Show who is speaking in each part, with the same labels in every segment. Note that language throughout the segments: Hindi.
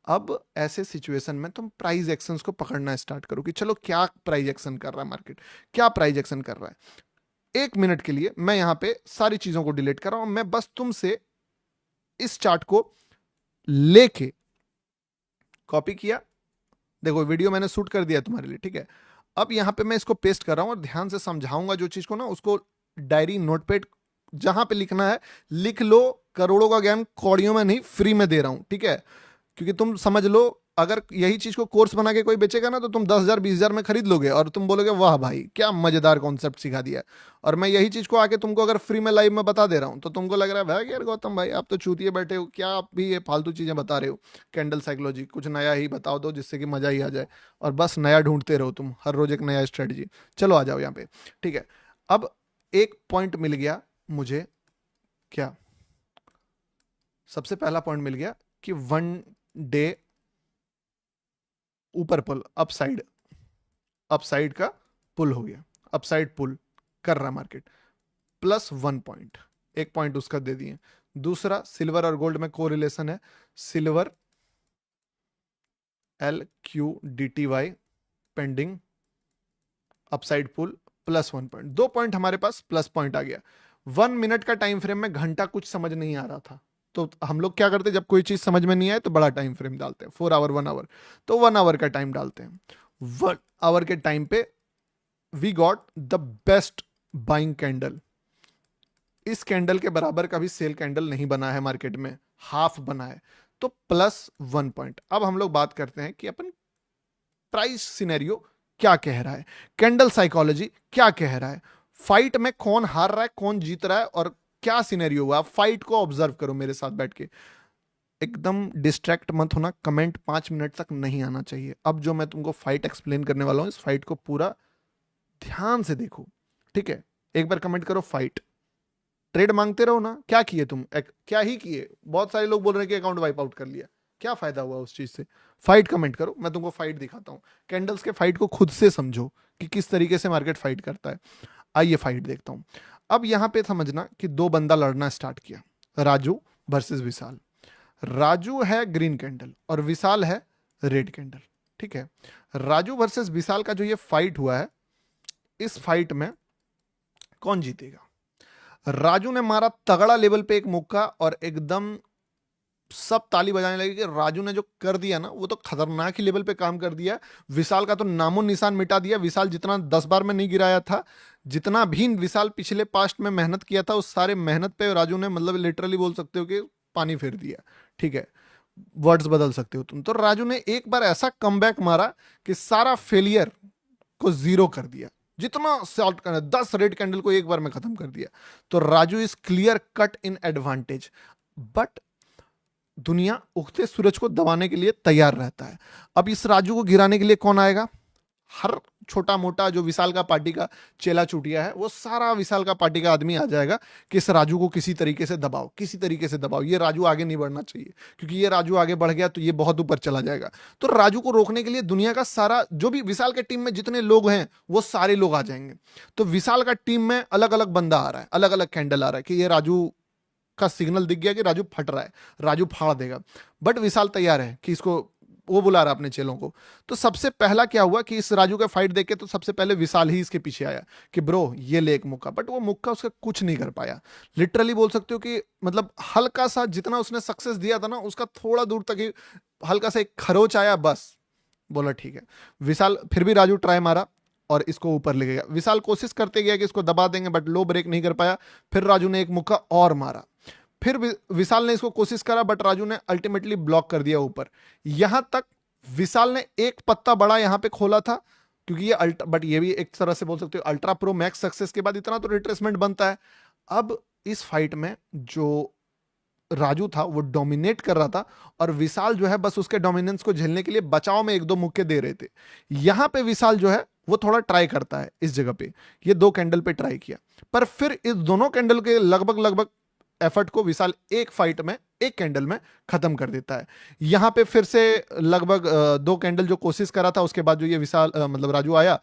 Speaker 1: अब ऐसे सिचुएशन में तुम प्राइस एक्शंस को पकड़ना स्टार्ट करो कि चलो क्या प्राइस एक्शन कर रहा है मार्केट, क्या प्राइस एक्शन कर रहा है। 1 मिनट के लिए मैं यहां पे सारी चीजों को डिलीट कर रहा हूं, मैं बस तुमसे इस चार्ट को लेके कॉपी किया, देखो वीडियो मैंने शूट कर दिया तुम्हारे लिए, ठीक है। अब यहां पे मैं इसको पेस्ट कर रहा हूं और ध्यान से समझाऊंगा जो चीज को ना, उसको डायरी नोटपैड जहां पे लिखना है लिख लो। करोड़ों का ज्ञान कौड़ियों में नहीं, फ्री में दे रहा हूं, ठीक है। क्योंकि तुम समझ लो, अगर यही चीज को कोर्स बना के कोई बेचेगा ना, तो तुम 10,000 20,000 में खरीद लोगे और तुम बोलोगे वाह भाई क्या मजेदार कॉन्सेप्ट सिखा दिया। और मैं यही चीज को आके तुमको अगर फ्री में लाइव में बता दे रहा हूं, तो तुमको लग रहा है भाई यार गौतम भाई आप तो चूतिए बैठे हो, क्या आप भी ये फालतू चीजें बता रहे हो। कैंडल साइकोलॉजी कुछ नया ही बताओ दो जिससे कि मजा ही आ जाए, और बस नया ढूंढते रहो तुम, हर रोज एक नया स्ट्रेटजी। चलो आ जाओ यहाँ पे, ठीक है। अब एक पॉइंट मिल गया मुझे, क्या सबसे पहला पॉइंट मिल गया कि 1 डे ऊपर पुल, अपसाइड, अपसाइड का पुल हो गया, अपसाइड पुल कर रहा मार्केट, +1 पॉइंट, 1 पॉइंट उसका दे दिए। दूसरा सिल्वर और गोल्ड में कोरिलेशन है, सिल्वर LQDTY पेंडिंग अपसाइड पुल +1 पॉइंट, 2 पॉइंट हमारे पास प्लस पॉइंट आ गया। 1 मिनट का टाइम फ्रेम में घंटा कुछ समझ नहीं आ रहा था, तो हम लोग क्या करते हैं जब कोई चीज समझ में नहीं आए तो बड़ा टाइम फ्रेम डालते हैं, 4 आवर 1 आवर, तो 1 आवर का टाइम डालते हैं। 1 आवर के टाइम पे we got the best buying candle. इस कैंडल के बराबर कभी सेल कैंडल नहीं बना है मार्केट में, हाफ बना है, तो +1 पॉइंट। अब हम लोग बात करते हैं कि अपन प्राइस सिनेरियो क्या कह रहा है, कैंडल साइकोलॉजी क्या कह रहा है, फाइट में कौन हार रहा है कौन जीत रहा है और क्या सिनेरियो हुआ। फाइट को ऑब्जर्व करो मेरे साथ बैठ के, एकदम डिस्ट्रैक्ट मत होना, कमेंट 5 मिनट तक नहीं आना चाहिए। अब जो मैं तुमको फाइट एक्सप्लेन करने वाला हूं, इस फाइट को पूरा ध्यान से देखो, ठीक है। एक बार कमेंट करो फाइट। ट्रेड मांगते रहो ना, क्या किए तुम, क्या ही किए। बहुत सारे लोग बोल रहे हैं कि अकाउंट वाइप आउट कर लिया, क्या फायदा हुआ उस चीज से। फाइट कमेंट करो, मैं तुमको फाइट दिखाता हूं। कैंडल्स के फाइट को खुद से समझो कि किस तरीके से मार्केट फाइट करता है। आइए फाइट देखता हूं। अब यहां पे समझना कि दो बंदा लड़ना स्टार्ट किया, राजू वर्सेस विशाल। राजू है ग्रीन कैंडल और विशाल है रेड कैंडल, ठीक है। राजू वर्सेस विशाल का जो ये फाइट हुआ है, इस फाइट में कौन जीतेगा। राजू ने मारा तगड़ा लेवल पे एक मुक्का और एकदम सब ताली बजाने लगे कि राजू ने जो कर दिया ना वो तो खतरनाक ही लेवल पे काम कर दिया। विशाल का तो नामो निशान मिटा दिया। विशाल जितना 10 बार में नहीं गिराया था, जितना भी विशाल पिछले पास्ट में मेहनत किया था, उस सारे मेहनत पे राजू ने मतलब लिटरली बोल सकते हो कि पानी फेर दिया, ठीक है। वर्ड्स बदल सकते हो तुम। तो राजू ने एक बार ऐसा कमबैक मारा कि सारा फेलियर को जीरो कर दिया। जितना शॉर्ट करना, 10 रेड कैंडल को एक बार में खत्म कर दिया। तो Raju is clear cut in advantage. But दुनिया उगते सूरज को दबाने के लिए तैयार रहता है। अब इस राजू को गिराने के लिए कौन आएगा। हर छोटा मोटा जो विशाल का पार्टी का चेला चूटिया है, वो सारा विशाल का पार्टी का आदमी आ जाएगा कि इस राजू को किसी तरीके से दबाओ, किसी तरीके से दबाओ, ये राजू आगे नहीं बढ़ना चाहिए, क्योंकि ये राजू आगे बढ़ गया तो ये बहुत ऊपर चला जाएगा। तो राजू को रोकने के लिए दुनिया का सारा जो भी विशाल के टीम में जितने लोग हैं वो सारे लोग आ जाएंगे। तो विशाल का टीम में अलग अलग बंदा आ रहा है, अलग अलग कैंडल आ रहा है कि ये राजू का सिग्नल दिख गया कि राजू फट रहा है, राजू फाड़ देगा। बट विशाल तैयार है कि इसको, वो बुला रहा अपने चेलों को। तो सबसे पहला क्या हुआ कि इस राजू का फाइट देख के तो सबसे पहले विशाल ही इसके पीछे आया कि ब्रो ये ले एक मुक्का। बट वो मुक्का उसका कुछ नहीं कर पाया। लिटरली बोल सकते हो कि मतलब हल्का सा जितना उसने सक्सेस दिया था ना, उसका थोड़ा दूर तक ही हल्का सा एक खरोच आया, बस। बोला ठीक है। विशाल फिर भी राजू ट्राई मारा और इसको ऊपर ले गया। विशाल कोशिश करते गया कि इसको दबा देंगे, बट लो ब्रेक नहीं कर पाया। फिर राजू ने एक मुक्का और मारा। फिर विशाल ने इसको कोशिश करा, बट राजू ने अल्टीमेटली ब्लॉक कर दिया ऊपर। यहां तक विशाल ने एक पत्ता बड़ा यहां पे खोला था, क्योंकि ये अल्ट्रा, बट ये भी एक तरह से बोल सकते हो अल्ट्रा प्रो मैक्स सक्सेस के बाद इतना तो रिट्रेसमेंट बनता है। अब इस फाइट में जो राजू था वो डोमिनेट कर रहा था, और विशाल जो है बस उसके डोमिनेंस को झेलने के लिए बचाव में एक दो मुक्के दे रहे थे। यहां पे विशाल जो है वो थोड़ा ट्राई करता है इस जगह पे, ये 2 कैंडल पे ट्राई किया, पर फिर इस दोनों कैंडल के लगभग लगभग एफर्ट को विशाल एक फाइट में, एक कैंडल में खत्म कर देता है। यहां पे फिर से लगभग 2 कैंडल जो कोशिश करा था, उसके बाद जो ये विशाल मतलब राजू आया,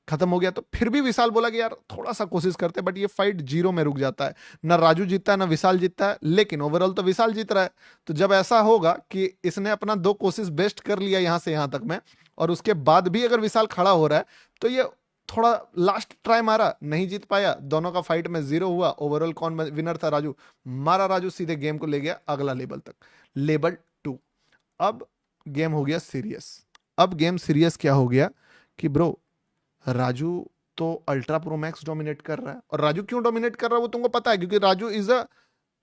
Speaker 1: खत्म हो गया। तो फिर भी विशाल बोला कि यार थोड़ा सा कोशिश करते, बट ये फाइट 0 में रुक जाता है। ना राजू जीतता है ना विशाल जीतता है, लेकिन ओवरऑल तो विशाल जीत रहा है। तो जब ऐसा होगा कि इसने अपना 2 कोशिश बेस्ट कर लिया यहां से यहां तक में, और उसके बाद भी अगर विशाल खड़ा हो रहा है, तो ये थोड़ा लास्ट ट्राई मारा, नहीं जीत पाया, दोनों का फाइट में 0 हुआ। ओवरऑल कौन विनर था? राजू। मारा राजू, सीधे गेम को ले गया अगला लेवल तक, लेवल 2। अब गेम हो गया सीरियस। अब गेम सीरियस क्या हो गया कि ब्रो, राजू तो अल्ट्रा प्रो मैक्स डोमिनेट कर रहा है। और राजू क्यों डोमिनेट कर रहा है वो तुमको पता है, क्योंकि राजू इज अ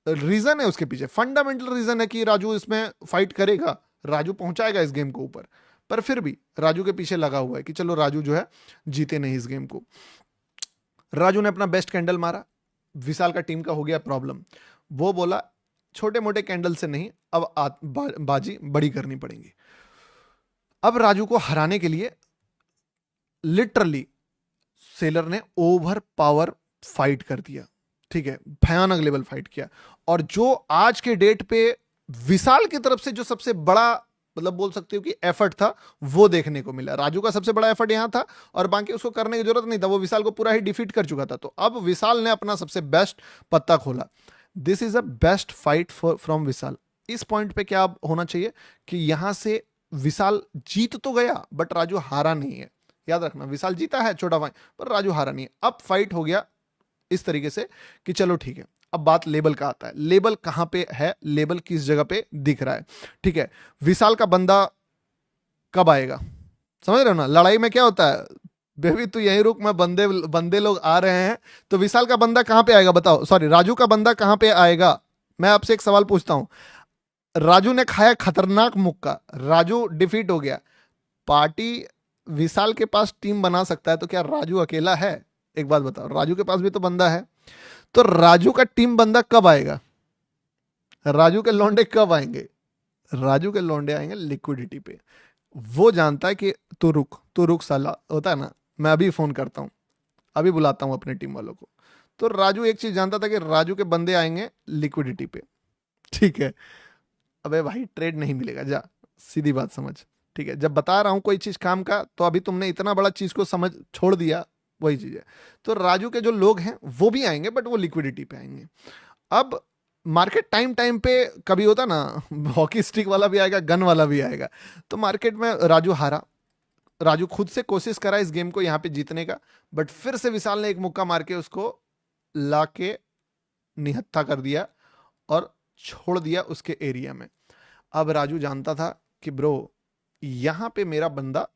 Speaker 1: रीजन है उसके पीछे, फंडामेंटल रीजन है कि राजू इसमें फाइट करेगा, राजू पहुंचाएगा इस गेम को ऊपर। पर फिर भी राजू के पीछे लगा हुआ है कि चलो राजू जो है जीते नहीं इस गेम को। राजू ने अपना बेस्ट कैंडल मारा, विशाल का टीम का हो गया प्रॉब्लम। वो बोला छोटे मोटे कैंडल से नहीं, अब बाजी बड़ी करनी पड़ेगी। अब राजू को हराने के लिए लिटरली सेलर ने ओवर पावर फाइट कर दिया, ठीक है, भयानक लेवल फाइट किया। और जो आज के डेट पे विशाल की तरफ से जो सबसे बड़ा, मतलब बोल सकते हो कि एफर्ट था, वो देखने को मिला। राजू का सबसे बड़ा एफर्ट यहां था, और बाकी उसको करने की जरूरत नहीं था, वो विशाल को पूरा ही डिफीट कर चुका था। तो अब विशाल ने अपना सबसे बेस्ट पत्ता खोला। This is a best fight from Vishal. इस पॉइंट पे क्या होना चाहिए कि यहां से विशाल जीत तो गया, बट राजू हारा नहीं है। याद रखना, विशाल जीता है छोटा भाई, पर राजू हारा नहीं है। अब फाइट हो गया इस तरीके से कि चलो ठीक है, अब बात लेबल का आता है। लेबल कहां पे है, लेबल किस जगह पे दिख रहा है, ठीक है। विशाल का बंदा कब आएगा, समझ रहे हो ना? लड़ाई में क्या होता है, बेबी तू यहीं रुक, मैं बंदे लोग आ रहे हैं। तो विशाल का बंदा कहां पे आएगा बताओ, सॉरी राजू का बंदा कहां पे आएगा? मैं आपसे एक सवाल पूछता हूं। राजू ने खाया खतरनाक मुक्का, राजू डिफीट हो गया। पार्टी विशाल के पास टीम बना सकता है, तो क्या राजू अकेला है? एक बात बताओ, राजू के पास भी तो बंदा है। तो राजू का टीम बंदा कब आएगा? राजू के लौंडे कब आएंगे? राजू के लौंडे आएंगे लिक्विडिटी पे। वो जानता है कि तू रुक साला, होता है ना, मैं अभी फोन करता हूं, अभी बुलाता हूं अपने टीम वालों को। तो राजू एक चीज जानता था कि राजू के बंदे आएंगे लिक्विडिटी पे, ठीक है। अबे भाई ट्रेड नहीं मिलेगा, जा, सीधी बात समझ, ठीक है। जब बता रहा हूं कोई चीज काम का, तो अभी तुमने इतना बड़ा चीज को समझ छोड़ दिया, वही चीज है। तो राजू के जो लोग हैं वो भी आएंगे, बट वो लिक्विडिटी पे आएंगे। अब मार्केट टाइम टाइम पे कभी होता ना, हॉकी स्टिक वाला भी आएगा, गन वाला भी आएगा। तो मार्केट में राजू हारा, राजू खुद से कोशिश करा इस गेम को यहाँ पे जीतने का, बट फिर से विशाल ने एक मुक्का मार के उसको लाके निहत्था कर दिया और छोड़ दिया उसके एरिया में। अब राजू जानता था कि ब्रो यहां पे मेरा बंदा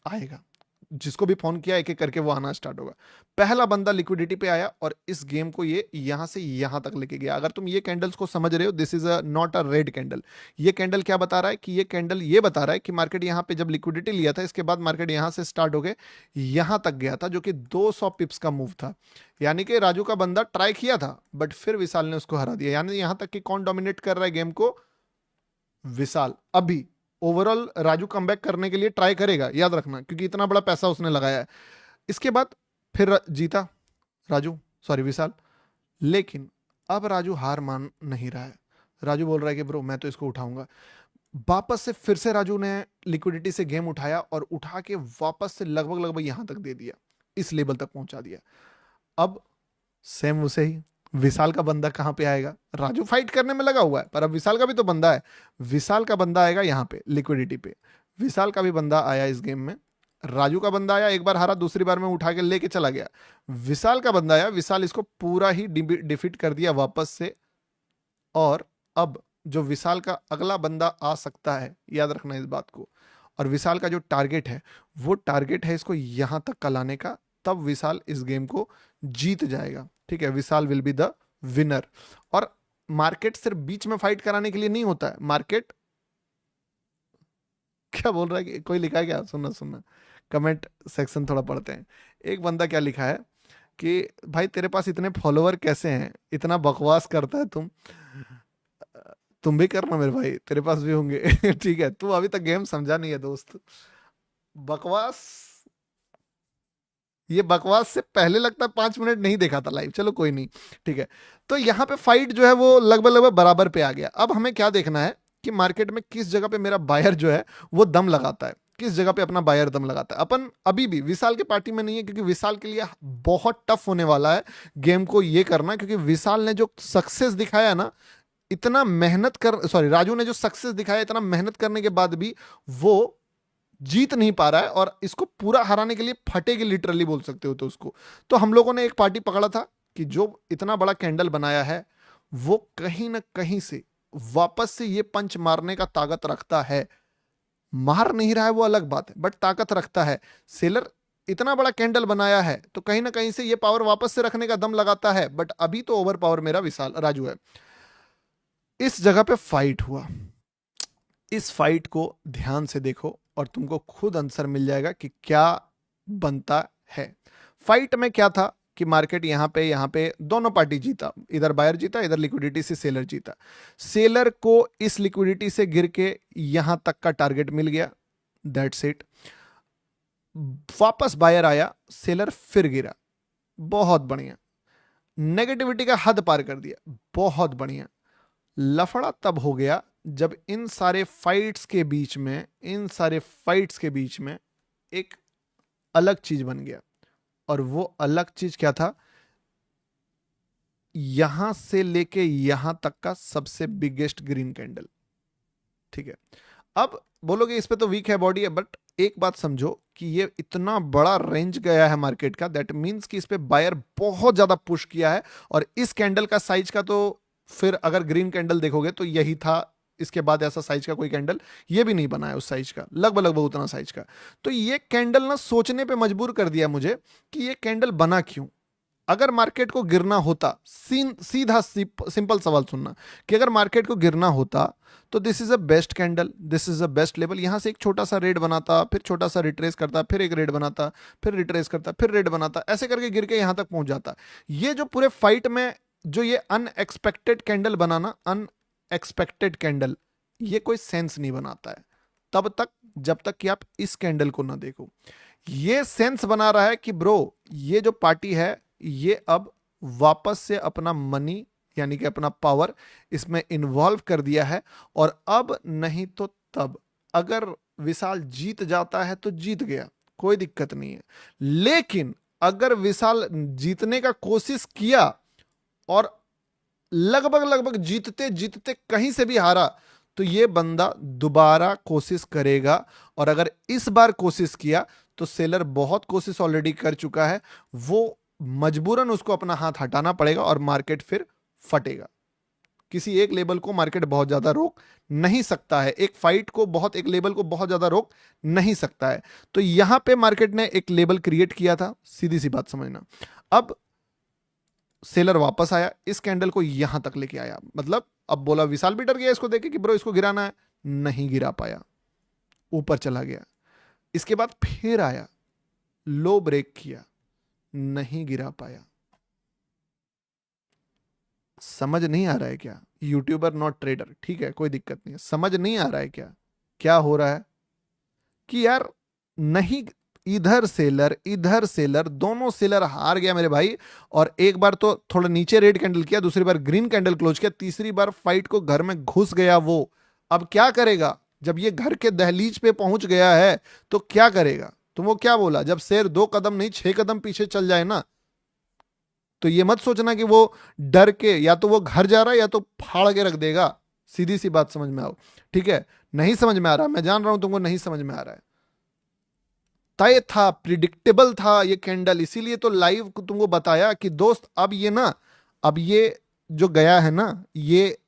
Speaker 1: आएगा, जिसको भी फोन किया एक एक करके वो आना स्टार्ट होगा। पहला बंदा लिक्विडिटी पे आया और इस गेम को ये यहां से यहां तक लेके गया। अगर तुम ये कैंडल्स को समझ रहे हो, this is not a red candle. ये कैंडल क्या बता रहा है कि ये कैंडल ये बता रहा है कि मार्केट यहां पे जब लिक्विडिटी लिया था, इसके बाद मार्केट यहां से स्टार्ट हो गए यहां तक गया था, जो कि 200 पिप्स का मूव था। यानी कि राजू का बंदा ट्राई किया था, बट फिर विशाल ने उसको हरा दिया। यानी यहां तक कि कौन डोमिनेट कर रहा है गेम को? विशाल। अभी ओवरऑल राजू कमबैक करने के लिए ट्राई करेगा, याद रखना, क्योंकि इतना बड़ा पैसा उसने लगाया है। इसके बाद फिर जीता राजू, सॉरी विशाल। लेकिन अब राजू हार मान नहीं रहा है। राजू बोल रहा है कि ब्रो मैं तो इसको उठाऊंगा। वापस से फिर से राजू ने लिक्विडिटी से गेम उठाया और उठा के वापस से लगभग लगभग यहां तक दे दिया, इस लेवल तक पहुंचा दिया। अब सेम उसे ही विशाल का बंदा कहां पे आएगा? राजू फाइट करने में लगा हुआ है, पर अब विशाल का भी तो बंदा है। विशाल का बंदा आएगा यहां पे लिक्विडिटी पे। विशाल का भी बंदा आया इस गेम में। राजू का बंदा आया, एक बार हारा, दूसरी बार में उठा के लेके चला गया। विशाल का बंदा आया, विशाल इसको पूरा ही डिफीट कर दिया वापस से। और अब जो विशाल का अगला बंदा आ सकता है, याद रखना इस बात को। और विशाल का जो टारगेट है, वो टारगेट है इसको यहां तक का लाने का, तब विशाल इस गेम को जीत जाएगा, ठीक है। विशाल विल बी द विनर। और मार्केट सिर्फ बीच में फाइट कराने के लिए नहीं होता है। मार्केट क्या बोल रहा है कि कोई लिखा है क्या? सुनना सुनना, कमेंट सेक्शन थोड़ा पढ़ते हैं। एक बंदा क्या लिखा है कि भाई तेरे पास इतने फॉलोअर कैसे हैं, इतना बकवास करता है तुम भी करना मेरे भाई, तेरे पास भी होंगे ठीक है, तू अभी तक गेम समझा नहीं है दोस्त। बकवास, ये बकवास से पहले लगता है 5 मिनट नहीं देखा था लाइव, चलो कोई नहीं, ठीक है। तो यहाँ पे फाइट जो है वो लगभग लगभग बराबर पे आ गया। अब हमें क्या देखना है कि मार्केट में किस जगह पे मेरा बायर जो है वो दम लगाता है, किस जगह पे अपना बायर दम लगाता है। अपन अभी भी विशाल के पार्टी में नहीं है, क्योंकि विशाल के लिए बहुत टफ होने वाला है गेम को ये करना, क्योंकि विशाल ने जो सक्सेस दिखाया ना, इतना मेहनत कर, सॉरी, राजू ने जो सक्सेस दिखाया इतना मेहनत करने के बाद भी वो जीत नहीं पा रहा है, और इसको पूरा हराने के लिए फटेगी लिटरली बोल सकते हो तो उसको। तो हम लोगों ने एक पार्टी पकड़ा था कि जो इतना बड़ा कैंडल बनाया है वो कहीं ना कहीं से वापस से ये पंच मारने का ताकत रखता है। मार नहीं रहा है वो अलग बात है, बट ताकत रखता है। सेलर इतना बड़ा कैंडल बनाया है तो कहीं ना कहीं से ये पावर वापस से रखने का दम लगाता है, बट अभी तो ओवर पावर मेरा विशाल राजू है। इस जगह पे फाइट हुआ, इस फाइट को ध्यान से देखो और तुमको खुद आंसर मिल जाएगा कि क्या बनता है। फाइट में क्या था कि मार्केट यहां पे दोनों पार्टी जीता, इधर बायर जीता, इधर लिक्विडिटी से सेलर जीता। सेलर को इस लिक्विडिटी से गिर के यहां तक का टारगेट मिल गया, दैट्स इट। वापस बायर आया, सेलर फिर गिरा, बहुत बढ़िया। नेगेटिविटी का हद पार कर दिया, बहुत बढ़िया। लफड़ा तब हो गया जब इन सारे फाइट्स के बीच में एक अलग चीज बन गया, और वो अलग चीज क्या था? यहां से लेके यहां तक का सबसे बिगेस्ट ग्रीन कैंडल। ठीक है, अब बोलोगे इस पे तो वीक है बॉडी है, बट एक बात समझो कि ये इतना बड़ा रेंज गया है मार्केट का, दैट मींस कि इस पे बायर बहुत ज्यादा पुश किया है। और इस कैंडल का साइज का तो फिर अगर ग्रीन कैंडल देखोगे तो यही था, इसके बाद ऐसा साइज का कोई कैंडल ये भी नहीं बना है उस साइज का, लगभग लगभग उतना साइज का। तो ये कैंडल ना सोचने पे मजबूर कर दिया मुझे कि ये कैंडल बना क्यों। अगर मार्केट को गिरना होता, सीधा सिंपल सवाल सुनना, कि अगर मार्केट को गिरना होता तो this is a best candle, this is a best level. यहां से एक छोटा सा रेड बनाता, फिर छोटा सा रिट्रेस करता, फिर एक रेड बनाता, फिर रिट्रेस करता, फिर रेड बनाता, ऐसे करके गिर के यहां तक पहुंच जाता। ये जो पूरे फाइट में जो ये अनएक्सपेक्टेड कैंडल बनाना, अनएक्सपेक्टेड कैंडल, ये कोई सेंस नहीं बनाता है तब तक जब तक कि आप इस कैंडल को ना देखो। ये सेंस बना रहा है कि ब्रो ये जो पार्टी है ये अब वापस से अपना मनी यानी कि अपना पावर इसमें इन्वॉल्व कर दिया है, और अब नहीं तो तब। अगर विशाल जीत जाता है तो जीत गया, कोई दिक्कत नहीं है। लेकिन अगर विशाल जीतने का कोशिश किया और लगभग लगभग जीतते जीतते कहीं से भी हारा, तो ये बंदा दोबारा कोशिश करेगा। और अगर इस बार कोशिश किया तो सेलर बहुत कोशिश ऑलरेडी कर चुका है, वो मजबूरन उसको अपना हाथ हटाना पड़ेगा और मार्केट फिर फटेगा। किसी एक लेवल को मार्केट बहुत ज्यादा रोक नहीं सकता है, एक फाइट को बहुत, एक लेवल को बहुत ज्यादा रोक नहीं सकता है। तो यहां पे मार्केट ने एक लेवल क्रिएट किया था, सीधी सी बात समझना। अब सेलर वापस आया, इस कैंडल को यहां तक लेके आया, मतलब अब बोला विशाल भी डर गया इसको देखे कि ब्रो इसको गिराना है, नहीं गिरा पाया, ऊपर चला गया। इसके बाद फिर आया, लो ब्रेक किया, नहीं गिरा पाया। समझ नहीं आ रहा है क्या? यूट्यूबर नॉट ट्रेडर, ठीक है, कोई दिक्कत नहीं है। समझ नहीं आ रहा है क्या क्या हो रहा है कि यार नहीं, इधर सेलर, दोनों सेलर हार गया मेरे भाई। और एक बार तो थोड़ा नीचे रेड कैंडल किया, दूसरी बार ग्रीन कैंडल क्लोज किया, तीसरी बार फाइट को घर में घुस गया वो। अब क्या करेगा जब ये घर के दहलीज पे पहुंच गया है, तो क्या करेगा? तुम वो क्या बोला, जब शेर 2 कदम नहीं 6 कदम पीछे चल जाए ना, तो ये मत सोचना कि वो डर के या तो वो घर जा रहा है या तो फाड़ के रख देगा। सीधी सी बात समझ में आओ, ठीक है? नहीं समझ में आ रहा, मैं जान रहा हूं तुमको नहीं समझ में आ रहा है। तय था, प्रिडिक्टेबल था ये कैंडल, इसीलिए तो लाइव तुमको बताया कि दोस्त अब ये ना, अब ये जो गया है ना, ये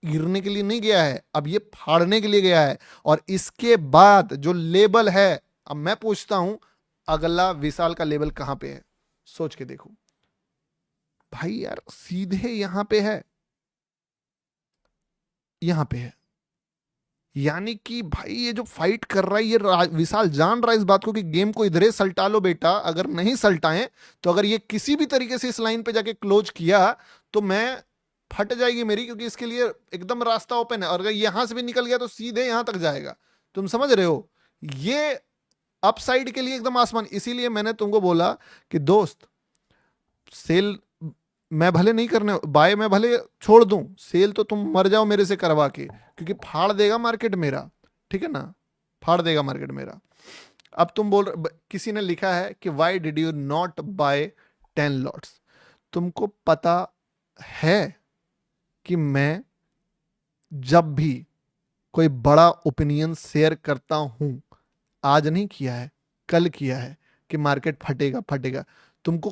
Speaker 1: गिरने के लिए नहीं गया है, अब ये फाड़ने के लिए गया है। और इसके बाद जो लेवल है, अब मैं पूछता हूं अगला विशाल का लेवल कहां पे है, सोच के देखो भाई। यार सीधे यहां पे है, यहां पे है। यानी कि भाई ये जो फाइट कर रहा है, ये विशाल जान रहा है इस बात को कि गेम को इधरे सल्टा लो बेटा, अगर नहीं सल्टाएं तो अगर ये किसी भी तरीके से इस लाइन पे जाके क्लोज किया तो मैं फट जाएगी मेरी, क्योंकि इसके लिए एकदम रास्ता ओपन है। और अगर यहां से भी निकल गया तो सीधे यहां तक जाएगा। तुम समझ रहे हो, ये अपसाइड के लिए एकदम आसमान। इसीलिए मैंने तुमको बोला कि दोस्त सेल मैं भले नहीं करने, बाय मैं भले छोड़ दूं, सेल तो तुम मर जाओ मेरे से करवा के, क्योंकि फाड़ देगा मार्केट मेरा, ठीक है ना? फाड़ देगा मार्केट मेरा। अब तुम किसी ने लिखा है कि why did you not buy 10 lots. तुमको पता है कि मैं जब भी कोई बड़ा ओपिनियन शेयर करता हूं, आज नहीं किया है, कल किया है, कि मार्केट फटेगा फटेगा, तुमको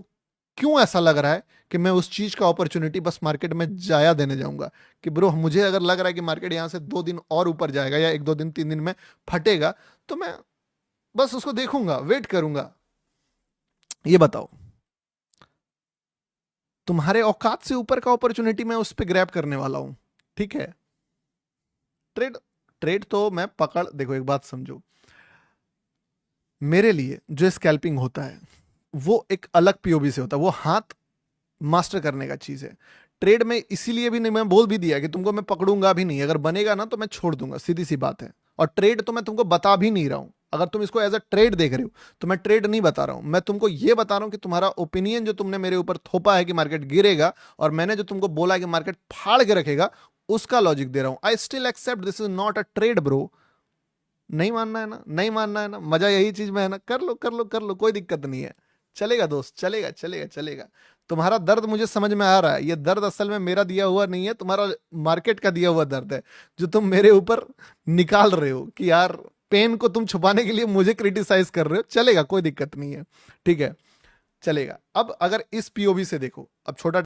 Speaker 1: क्यों ऐसा लग रहा है कि मैं उस चीज का अपॉर्चुनिटी बस मार्केट में जाया देने जाऊंगा? कि ब्रो मुझे अगर लग रहा है कि मार्केट यहां से 2 दिन और ऊपर जाएगा या 1-2 दिन 3 दिन में फटेगा, तो मैं बस उसको देखूंगा, वेट करूंगा। ये बताओ, तुम्हारे औकात से ऊपर का अपॉर्चुनिटी मैं उस पर ग्रैब करने वाला हूं, ठीक है? ट्रेड ट्रेड तो मैं पकड़, देखो एक बात समझो, मेरे लिए जो स्कैल्पिंग होता है वो एक अलग पीओवी से होता है, वो हाथ मास्टर करने का चीज है। ट्रेड में इसीलिए भी नहीं, मैं बोल भी दिया कि तुमको मैं पकड़ूंगा भी नहीं, अगर बनेगा ना तो मैं छोड़ दूंगा, सीधी सी बात है। और ट्रेड तो मैं तुमको बता भी नहीं रहा हूं, अगर तुम इसको एज अ ट्रेड देख रहे हो तो मैं ट्रेड नहीं बता रहा हूं, मैं तुमको ये बता रहा हूं कि तुम्हारा ओपिनियन जो तुमने मेरे ऊपर थोपा है कि मार्केट गिरेगा, और मैंने जो तुमको बोला कि मार्केट फाड़ के रखेगा, उसका लॉजिक दे रहा हूं। I still accept this is not a trade bro. नहीं मानना है ना, नहीं मानना है ना, मजा यही चीज में है ना, कर लो कर लो कर लो, कोई दिक्कत नहीं है, चलेगा दोस्त, चलेगा चलेगा चलेगा। तुम्हारा दर्द मुझे समझ में आ रहा है, ये दर्द असल में मेरा दिया हुआ नहीं है, तुम्हारा मार्केट का दिया हुआ दर्द है, जो तुम मेरे ऊपर निकाल रहे हो कि यार पेन को तुम छुपाने के लिए मुझे क्रिटिसाइज कर रहे हो। चलेगा, कोई दिक्कत नहीं है, ठीक है, चलेगा। अब अगर इस पीओवी से देखो, अब छोटा